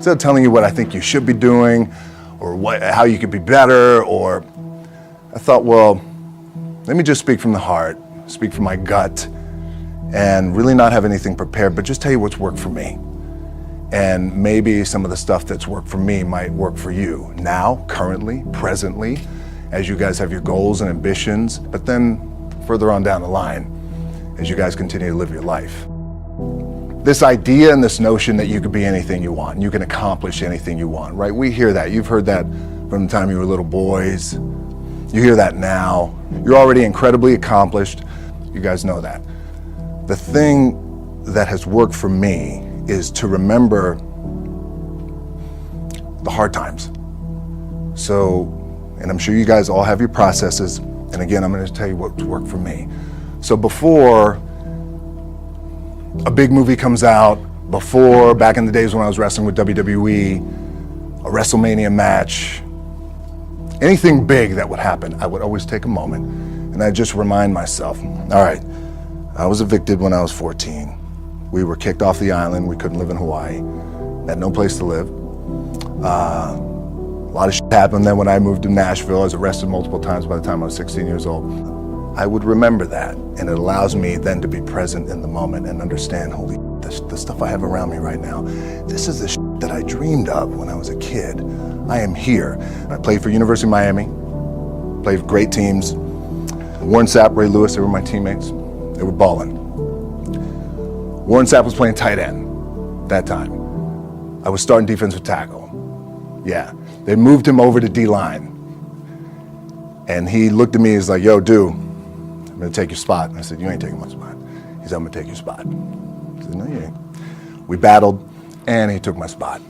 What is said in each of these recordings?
Instead of telling you what I think you should be doing or how you could be better, or I thought, well, let me just speak from the heart, speak from my gut, and really not have anything prepared, but just tell you what's worked for me. And maybe some of the stuff that's worked for me might work for you now, currently, presently, as you guys have your goals and ambitions, but then further on down the line, as you guys continue to live your life. This idea and this notion that you could be anything you want, and you can accomplish anything you want, right? We hear that. You've heard that from the time you were little boys. You hear that now. You're already incredibly accomplished. You guys know that. The thing that has worked for me is to remember the hard times. So, and I'm sure you guys all have your processes. And again, I'm going to tell you what's worked for me. So before a big movie comes out, before, back in the days when I was wrestling with WWE, a WrestleMania match, anything big that would happen, I would always take a moment and I'd just remind myself, all right, I was evicted when I was 14. We were kicked off the island. We couldn't live in Hawaii. Had no place to live. A lot of shit happened then when I moved to Nashville. I was arrested multiple times by the time I was 16 years old. I would remember that, and it allows me then to be present in the moment and understand, holy shit, the stuff I have around me right now, this is the shit that I dreamed of when I was a kid. I am here. I played for University of Miami, played for great teams. Warren Sapp, Ray Lewis, they were my teammates. They were balling. Warren Sapp was playing tight end that time. I was starting defensive tackle. Yeah, they moved him over to D-line. And he looked at me, he's like, yo, dude, I'm gonna take your spot. And I said, you ain't taking my spot. He said, I'm gonna take your spot. I said, no, you ain't. We battled, and he took my spot.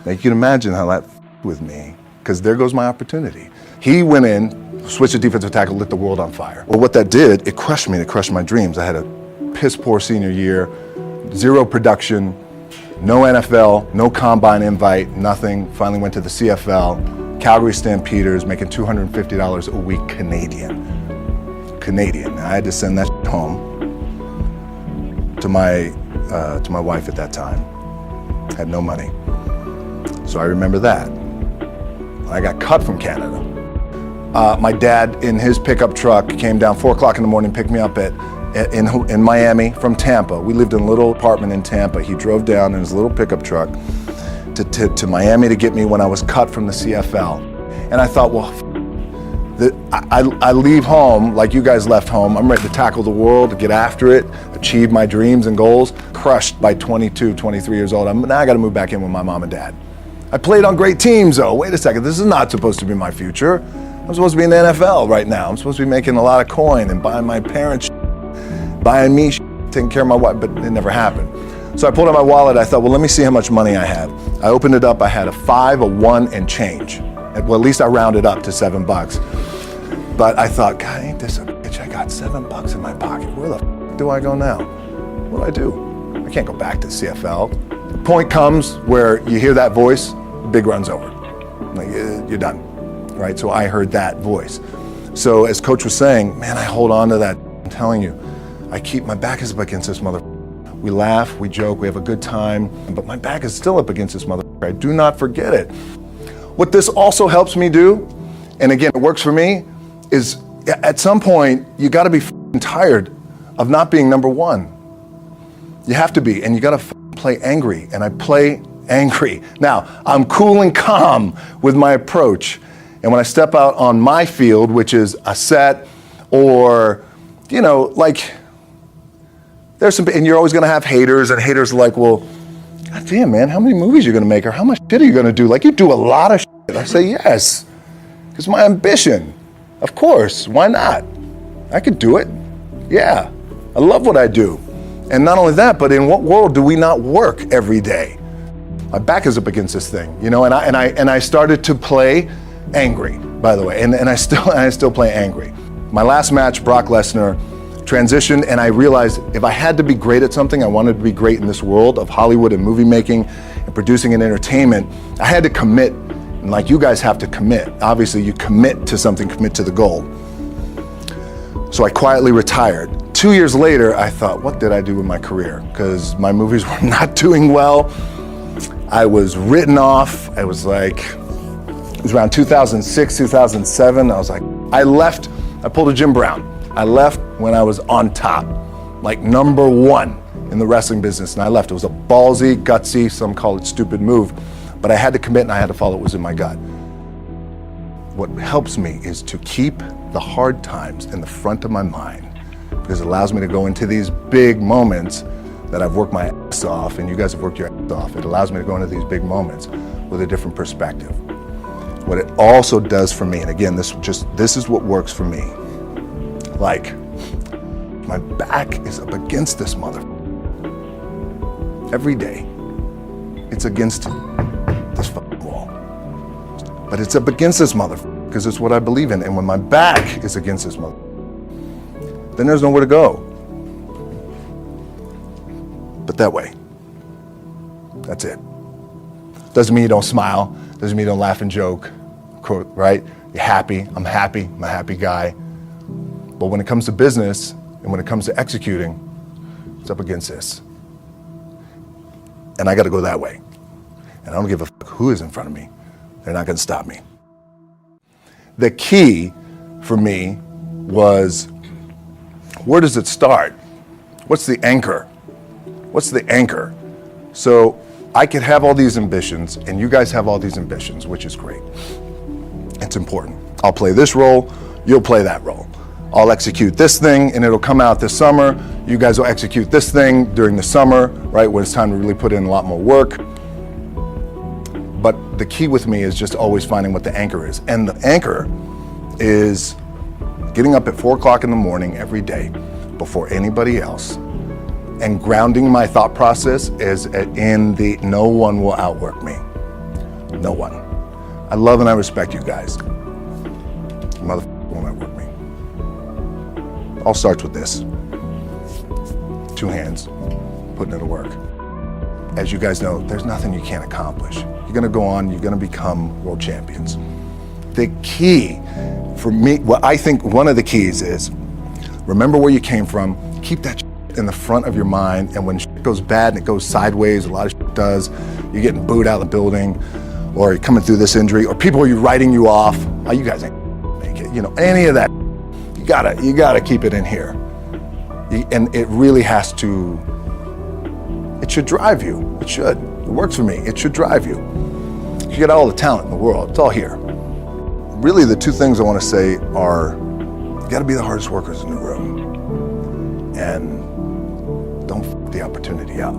Now you can imagine how that with me, because there goes my opportunity. He went in, switched to defensive tackle, lit the world on fire. Well, what that did, it crushed me, it crushed my dreams. I had a piss poor senior year, zero production, no NFL, no combine invite, nothing. Finally went to the CFL, Calgary Stampeders, making $250 a week Canadian. I had to send that home to my wife at that time. Had no money. So I remember that. I got cut from Canada. My dad, in his pickup truck, came down 4 o'clock in the morning, picked me up in Miami from Tampa. We lived in a little apartment in Tampa. He drove down in his little pickup truck to Miami to get me when I was cut from the CFL. And I thought, well, I leave home like you guys left home. I'm ready to tackle the world, to get after it, achieve my dreams and goals. Crushed by 22, 23 years old. Now I got to move back in with my mom and dad. I played on great teams, though. Wait a second, this is not supposed to be my future. I'm supposed to be in the NFL right now. I'm supposed to be making a lot of coin and buying my parents, buying me, taking care of my wife, but it never happened. So I pulled out my wallet. I thought, well, let me see how much money I have. I opened it up. I had a 5, a 1, and change. Well, at least I rounded up to $7. But I thought, God, ain't this a bitch? I got $7 in my pocket. Where the f do I go now? What do I do? I can't go back to CFL. The point comes where you hear that voice, the big run's over. Like, you're done, right? So I heard that voice. So as Coach was saying, man, I hold on to that. I'm telling you, I keep my back is up against this mother. We laugh, we joke, we have a good time, but my back is still up against this mother. I do not forget it. What this also helps me do, and again, it works for me, is at some point, you gotta be tired of not being number one. You have to be, and you gotta play angry, and I play angry. Now, I'm cool and calm with my approach, and when I step out on my field, which is a set, or, you know, like, there's some, and you're always gonna have haters, and haters are like, well, God damn, man, how many movies are you gonna make, or how much shit are you gonna do? Like, you do a lot of shit. I say, yes, it's my ambition. Of course, why not? I could do it. Yeah, I love what I do. And not only that, but in what world do we not work every day? My back is up against this thing, you know, and I started to play angry, by the way, and I still play angry. My last match, Brock Lesnar, transitioned, and I realized if I had to be great at something, I wanted to be great in this world of Hollywood and movie making and producing and entertainment, I had to commit, and like you guys have to commit. Obviously, you commit to something, commit to the goal. So I quietly retired. 2 years later, I thought, what did I do with my career? Because my movies were not doing well. I was written off. It was around 2006, 2007. I was like, I pulled a Jim Brown. I left when I was on top, like number one in the wrestling business, and I left. It was a ballsy, gutsy, some call it stupid move, but I had to commit and I had to follow what was in my gut. What helps me is to keep the hard times in the front of my mind, because it allows me to go into these big moments that I've worked my ass off, and you guys have worked your ass off. It allows me to go into these big moments with a different perspective. What it also does for me, and again, this is what works for me. Like, my back is up against this mother. Every day, it's against this fucking wall. But it's up against this mother, because it's what I believe in. And when my back is against this mother, then there's nowhere to go. But that way. That's it. Doesn't mean you don't smile. Doesn't mean you don't laugh and joke. Right? You're happy. I'm a happy guy. But when it comes to business and when it comes to executing, it's up against this. And I got to go that way. And I don't give a fuck who is in front of me. They're not going to stop me. The key for me was, where does it start? What's the anchor? What's the anchor? So I could have all these ambitions, and you guys have all these ambitions, which is great. It's important. I'll play this role, you'll play that role. I'll execute this thing, and it'll come out this summer. You guys will execute this thing during the summer, right, when it's time to really put in a lot more work. But the key with me is just always finding what the anchor is. And the anchor is getting up at 4 o'clock in the morning every day before anybody else, and grounding my thought process is in the no one will outwork me. No one. I love and I respect you guys. Motherfucker won't outwork me. All starts with this. 2 hands, putting it to work. As you guys know, there's nothing you can't accomplish. You're gonna go on, you're gonna become world champions. The key for me, what I think one of the keys is, remember where you came from, keep that in the front of your mind, and when shit goes bad and it goes sideways, a lot of shit does, you're getting booed out of the building, or you're coming through this injury, or people are writing you off, oh, you guys ain't make it, any of that, you gotta keep it in here. And it really has to, it should drive you, it should. It works for me, it should drive you. You got all the talent in the world, it's all here. Really the 2 things I wanna say are, you gotta be the hardest workers in the room, and don't f the opportunity out.